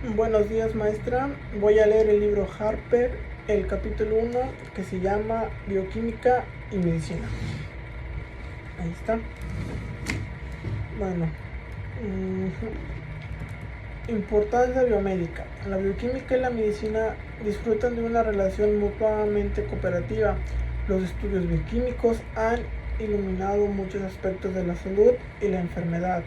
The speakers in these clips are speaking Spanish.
Buenos días, maestra. Voy a leer el libro Harper, el capítulo 1, que se llama Bioquímica y Medicina. Ahí está. Bueno, importancia biomédica. La bioquímica y la medicina disfrutan de una relación mutuamente cooperativa. Los estudios bioquímicos han iluminado muchos aspectos de la salud y la enfermedad,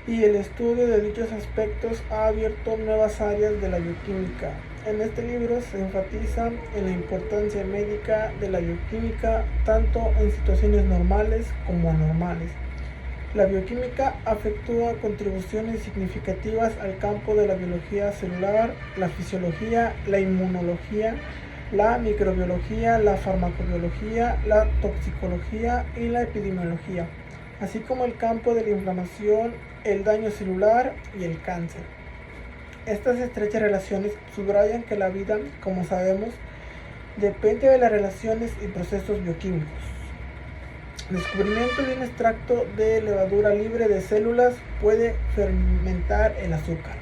y el estudio de dichos aspectos ha abierto nuevas áreas de la bioquímica. En este libro se enfatiza en la importancia médica de la bioquímica tanto en situaciones normales como anormales. La bioquímica efectúa contribuciones significativas al campo de la biología celular, la fisiología, la inmunología, la microbiología, la farmacobiología, la toxicología y la epidemiología, así como el campo de la inflamación, el daño celular y el cáncer. Estas estrechas relaciones subrayan que la vida, como sabemos, depende de las relaciones y procesos bioquímicos. Descubrimiento de un extracto de levadura libre de células puede fermentar el azúcar.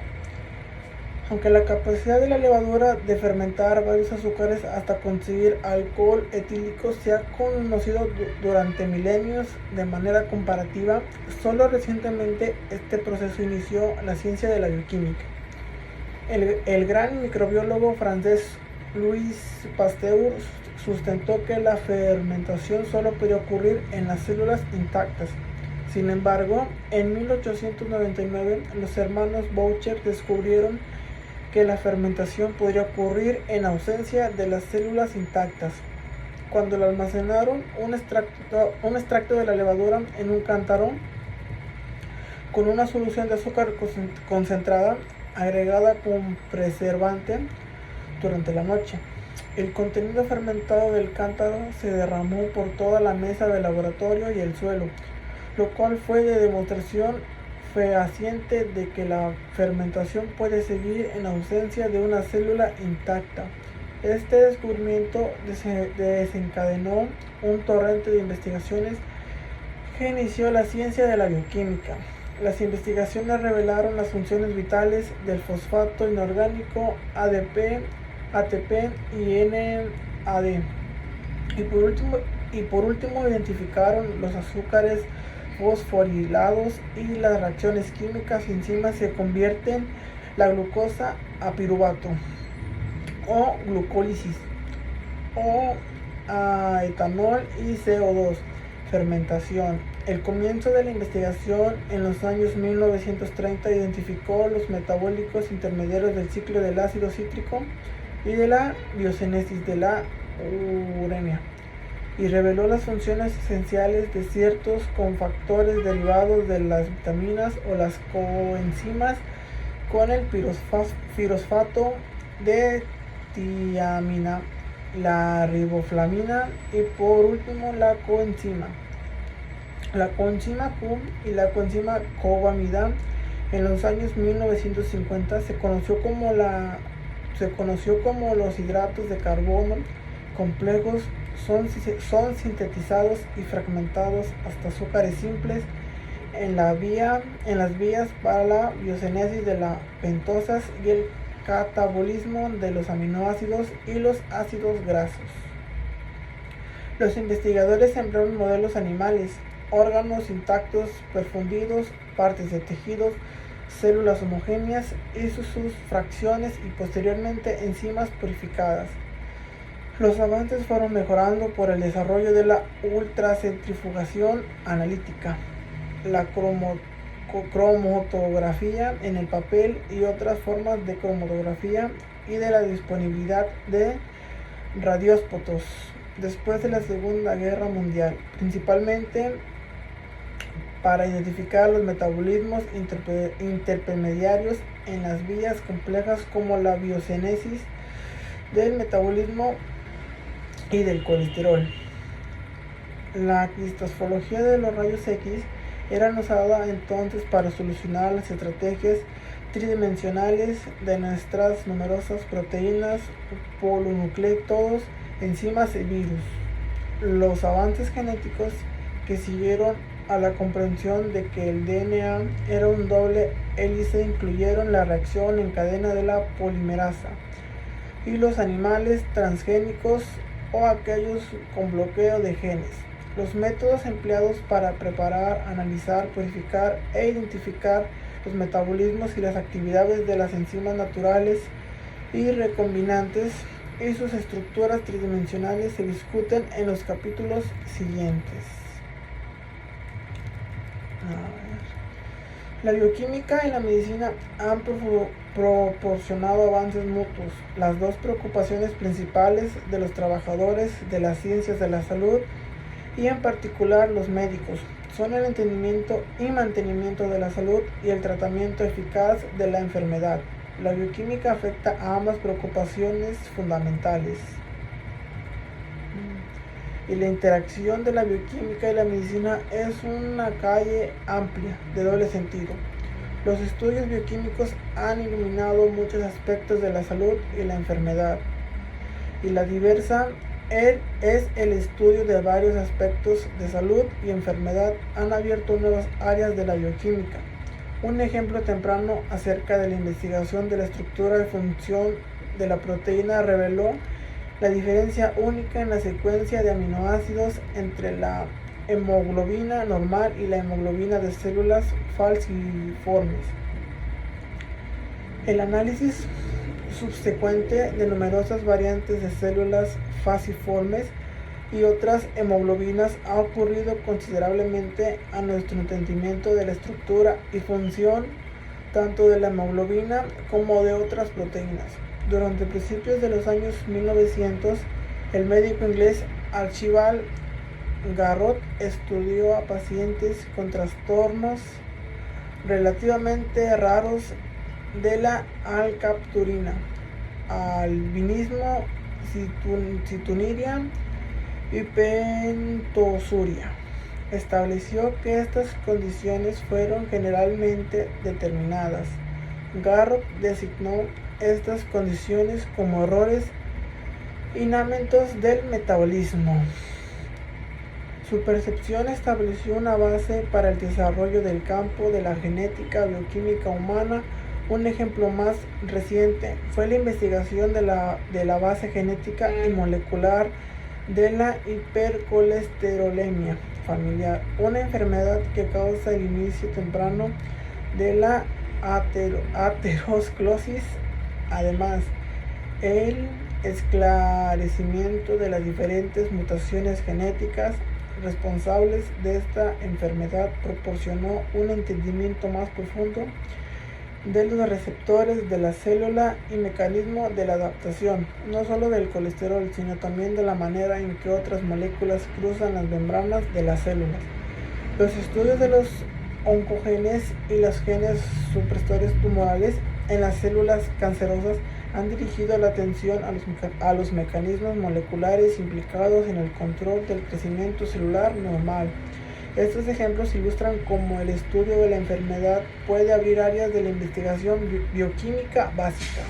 Aunque la capacidad de la levadura de fermentar varios azúcares hasta conseguir alcohol etílico se ha conocido durante milenios de manera comparativa, solo recientemente este proceso inició la ciencia de la bioquímica. El gran microbiólogo francés Louis Pasteur sustentó que la fermentación solo podía ocurrir en las células intactas. Sin embargo, en 1899 los hermanos Boucher descubrieron que la fermentación podría ocurrir en ausencia de las células intactas. Cuando le almacenaron un extracto de la levadura en un cántaro con una solución de azúcar concentrada agregada con preservante durante la noche, el contenido fermentado del cántaro se derramó por toda la mesa del laboratorio y el suelo, lo cual fue de demostración fehaciente de que la fermentación puede seguir en ausencia de una célula intacta. Este descubrimiento desencadenó un torrente de investigaciones que inició la ciencia de la bioquímica. Las investigaciones revelaron las funciones vitales del fosfato inorgánico ADP, ATP y NAD. Y por último identificaron los azúcares fosforilados y las reacciones químicas y enzimas que convierten la glucosa a piruvato o glucólisis o a etanol y CO2. Fermentación. El comienzo de la investigación en los años 1930 identificó los metabólicos intermediarios del ciclo del ácido cítrico y de la biocénesis de la uremia, y reveló las funciones esenciales de ciertos cofactores derivados de las vitaminas o las coenzimas con el pirosfato de tiamina, la riboflavina y por último la coenzima Q y la coenzima cobamida. En los años 1950 se conoció como los hidratos de carbono complejos son sintetizados y fragmentados hasta azúcares simples en las vías para la biocénesis de las pentosas y el catabolismo de los aminoácidos y los ácidos grasos. Los investigadores emplearon modelos animales, órganos intactos perfundidos, partes de tejidos, células homogéneas y sus fracciones y posteriormente enzimas purificadas. Los avances fueron mejorando por el desarrollo de la ultracentrifugación analítica, la cromatografía en el papel y otras formas de cromatografía y de la disponibilidad de radióisótopos después de la Segunda Guerra Mundial, principalmente para identificar los metabolismos intermediarios en las vías complejas como la biocénesis del metabolismo y del colesterol. La cristalografía de los rayos X era usada entonces para solucionar las estrategias tridimensionales de nuestras numerosas proteínas, polinucleótidos, enzimas y virus. Los avances genéticos que siguieron a la comprensión de que el DNA era un doble hélice incluyeron la reacción en cadena de la polimerasa y los animales transgénicos o aquellos con bloqueo de genes. Los métodos empleados para preparar, analizar, purificar e identificar los metabolismos y las actividades de las enzimas naturales y recombinantes y sus estructuras tridimensionales se discuten en los capítulos siguientes. La bioquímica y la medicina han proporcionado avances mutuos. Las dos preocupaciones principales de los trabajadores de las ciencias de la salud, y en particular los médicos, son el entendimiento y mantenimiento de la salud y el tratamiento eficaz de la enfermedad. La bioquímica afecta a ambas preocupaciones fundamentales. Y la interacción de la bioquímica y la medicina es una calle amplia, de doble sentido. Los estudios bioquímicos han iluminado muchos aspectos de la salud y la enfermedad. Y la diversa es el estudio de varios aspectos de salud y enfermedad han abierto nuevas áreas de la bioquímica. Un ejemplo temprano acerca de la investigación de la estructura y función de la proteína reveló la diferencia única en la secuencia de aminoácidos entre la hemoglobina normal y la hemoglobina de células falciformes. El análisis subsecuente de numerosas variantes de células falciformes y otras hemoglobinas ha ocurrido considerablemente a nuestro entendimiento de la estructura y función tanto de la hemoglobina como de otras proteínas. Durante principios de los años 1900, el médico inglés Archibald Garrod estudió a pacientes con trastornos relativamente raros de la alcapturina, albinismo, citoniria y pentosuria. Estableció que estas condiciones fueron generalmente determinadas. Garrod designó estas condiciones como errores inamentos del metabolismo. Su percepción estableció una base para el desarrollo del campo de la genética bioquímica humana. Un ejemplo más reciente fue la investigación de la base genética y molecular de la hipercolesterolemia familiar, una enfermedad que causa el inicio temprano de la aterosclerosis. Además, el esclarecimiento de las diferentes mutaciones genéticas responsables de esta enfermedad proporcionó un entendimiento más profundo de los receptores de la célula y mecanismo de la adaptación, no solo del colesterol, sino también de la manera en que otras moléculas cruzan las membranas de las células. Los estudios de los oncogenes y los genes supresores tumorales en las células cancerosas han dirigido la atención a los mecanismos moleculares implicados en el control del crecimiento celular normal. Estos ejemplos ilustran cómo el estudio de la enfermedad puede abrir áreas de la investigación bioquímica básica.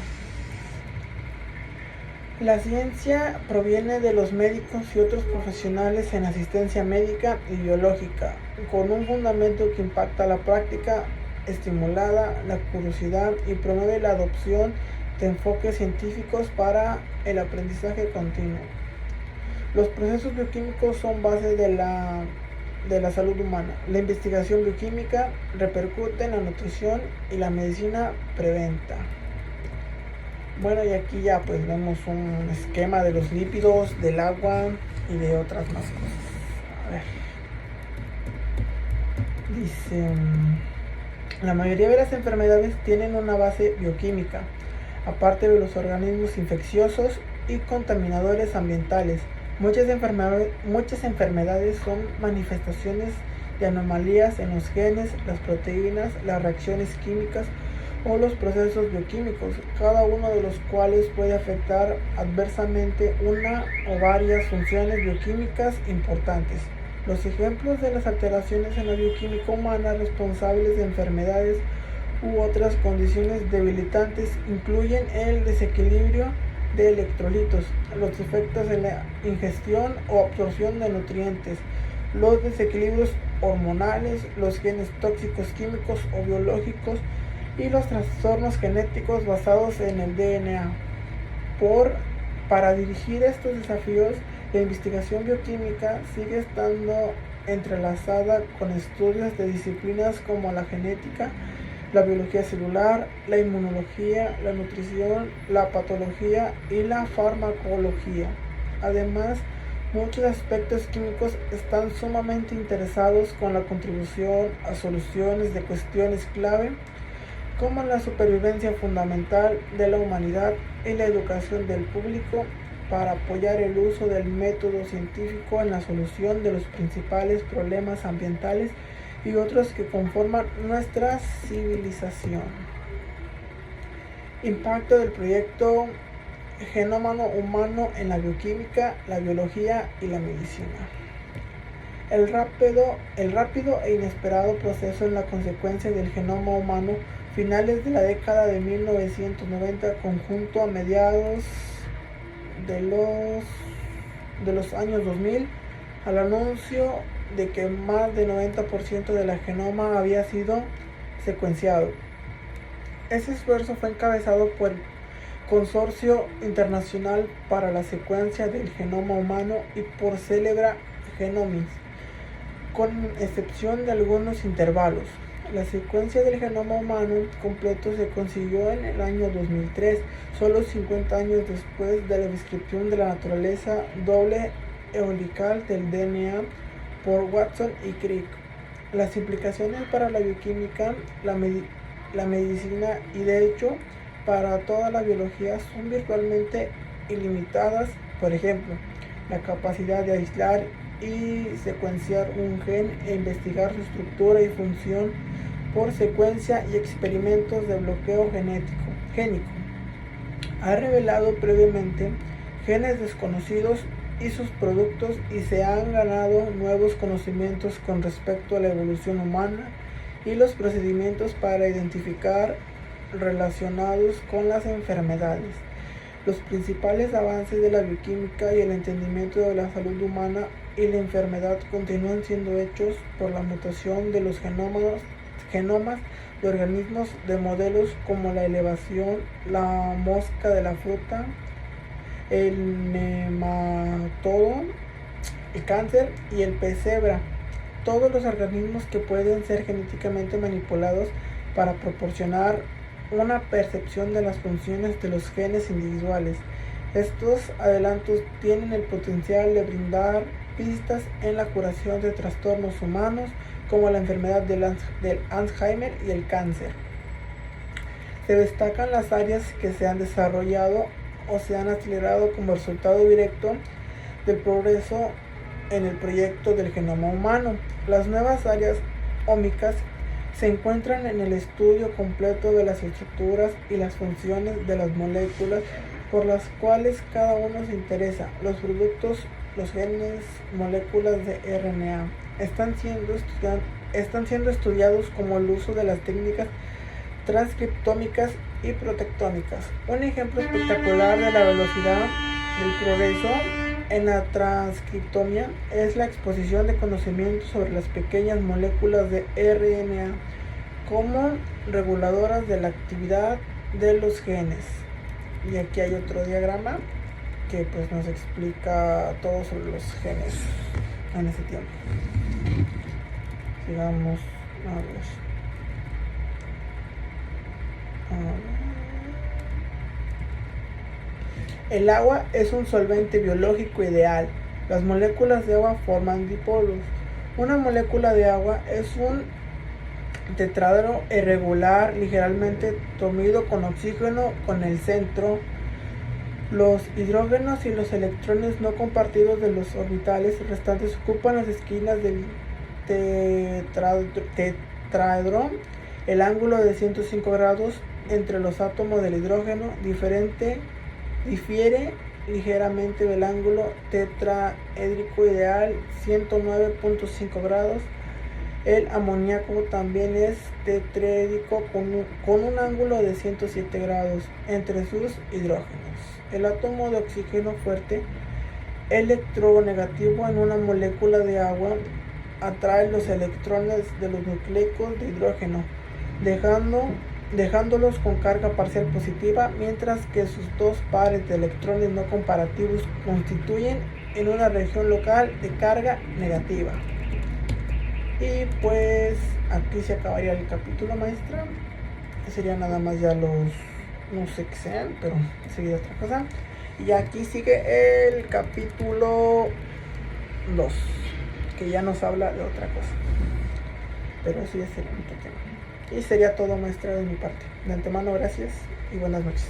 La ciencia proviene de los médicos y otros profesionales en asistencia médica y biológica, con un fundamento que impacta la práctica estimulada, la curiosidad y promueve la adopción de enfoques científicos para el aprendizaje continuo. Los procesos bioquímicos son base de la salud humana. La investigación bioquímica repercute en la nutrición y la medicina preventa. Bueno, y aquí ya pues vemos un esquema de los lípidos, del agua y de otras más cosas. A ver. Dice, la mayoría de las enfermedades tienen una base bioquímica, aparte de los organismos infecciosos y contaminadores ambientales. Muchas enfermedades son manifestaciones de anomalías en los genes, las proteínas, las reacciones químicas o los procesos bioquímicos, cada uno de los cuales puede afectar adversamente una o varias funciones bioquímicas importantes. Los ejemplos de las alteraciones en la bioquímica humana responsables de enfermedades u otras condiciones debilitantes incluyen el desequilibrio de electrolitos, los efectos de la ingestión o absorción de nutrientes, los desequilibrios hormonales, los genes tóxicos químicos o biológicos y los trastornos genéticos basados en el DNA. Para dirigir estos desafíos, la investigación bioquímica sigue estando entrelazada con estudios de disciplinas como la genética, la biología celular, la inmunología, la nutrición, la patología y la farmacología. Además, muchos aspectos químicos están sumamente interesados con la contribución a soluciones de cuestiones clave como la supervivencia fundamental de la humanidad y la educación del público para apoyar el uso del método científico en la solución de los principales problemas ambientales y otros que conforman nuestra civilización. Impacto del proyecto Genoma Humano en la bioquímica, la biología y la medicina. El rápido e inesperado proceso en la consecuencia del genoma humano finales de la década de 1990 conjunto a mediados de los años 2000 al anuncio de que más del 90% de la genoma había sido secuenciado. Ese esfuerzo fue encabezado por el Consorcio Internacional para la Secuencia del Genoma Humano y por Celebra Genomics, con excepción de algunos intervalos. La secuencia del genoma humano completo se consiguió en el año 2003, solo 50 años después de la descripción de la naturaleza doble helical del DNA por Watson y Crick. Las implicaciones para la bioquímica, la medicina y de hecho para toda la biología son virtualmente ilimitadas. Por ejemplo, la capacidad de aislar y secuenciar un gen e investigar su estructura y función por secuencia y experimentos de bloqueo génico. Ha revelado previamente genes desconocidos y sus productos y se han ganado nuevos conocimientos con respecto a la evolución humana y los procedimientos para identificar relacionados con las enfermedades. Los principales avances de la bioquímica y el entendimiento de la salud humana y la enfermedad continúan siendo hechos por la mutación de los genomas de organismos de modelos como la elevación, la mosca de la fruta, el nematodo, el cáncer y el pez cebra. Todos los organismos que pueden ser genéticamente manipulados para proporcionar una percepción de las funciones de los genes individuales. Estos adelantos tienen el potencial de brindar pistas en la curación de trastornos humanos como la enfermedad del Alzheimer y el cáncer. Se destacan las áreas que se han desarrollado o se han acelerado como resultado directo del progreso en el proyecto del genoma humano. Las nuevas áreas ómicas se encuentran en el estudio completo de las estructuras y las funciones de las moléculas por las cuales cada uno se interesa. Los productos, los genes, moléculas de RNA están siendo estudiados como el uso de las técnicas transcriptómicas y protectómicas. Un ejemplo espectacular de la velocidad del progreso en la transcriptomía es la exposición de conocimientos sobre las pequeñas moléculas de RNA como reguladoras de la actividad de los genes. Y aquí hay otro diagrama que pues nos explica todo sobre los genes en ese tiempo. Sigamos a ver. El agua es un solvente biológico ideal. Las moléculas de agua forman dipolos. Una molécula de agua es un tetraedro irregular ligeramente tomido con oxígeno con el centro. Los hidrógenos y los electrones no compartidos de los orbitales restantes ocupan las esquinas del tetraedro. El ángulo de 105 grados entre los átomos del hidrógeno difiere ligeramente del ángulo tetraédrico ideal, 109.5 grados. El amoníaco también es tetraédrico con un ángulo de 107 grados entre sus hidrógenos. El átomo de oxígeno fuerte electronegativo en una molécula de agua atrae los electrones de los nucleicos de hidrógeno, dejándolos con carga parcial positiva, mientras que sus dos pares de electrones no comparativos constituyen en una región local de carga negativa. Y pues aquí se acabaría el capítulo, maestra. Sería nada más ya los, no sé qué sean, pero enseguida otra cosa. Y aquí sigue el capítulo 2, que ya nos habla de otra cosa. Pero eso ya sería otro tema. Y sería todo, maestra, de mi parte. De antemano, gracias y buenas noches.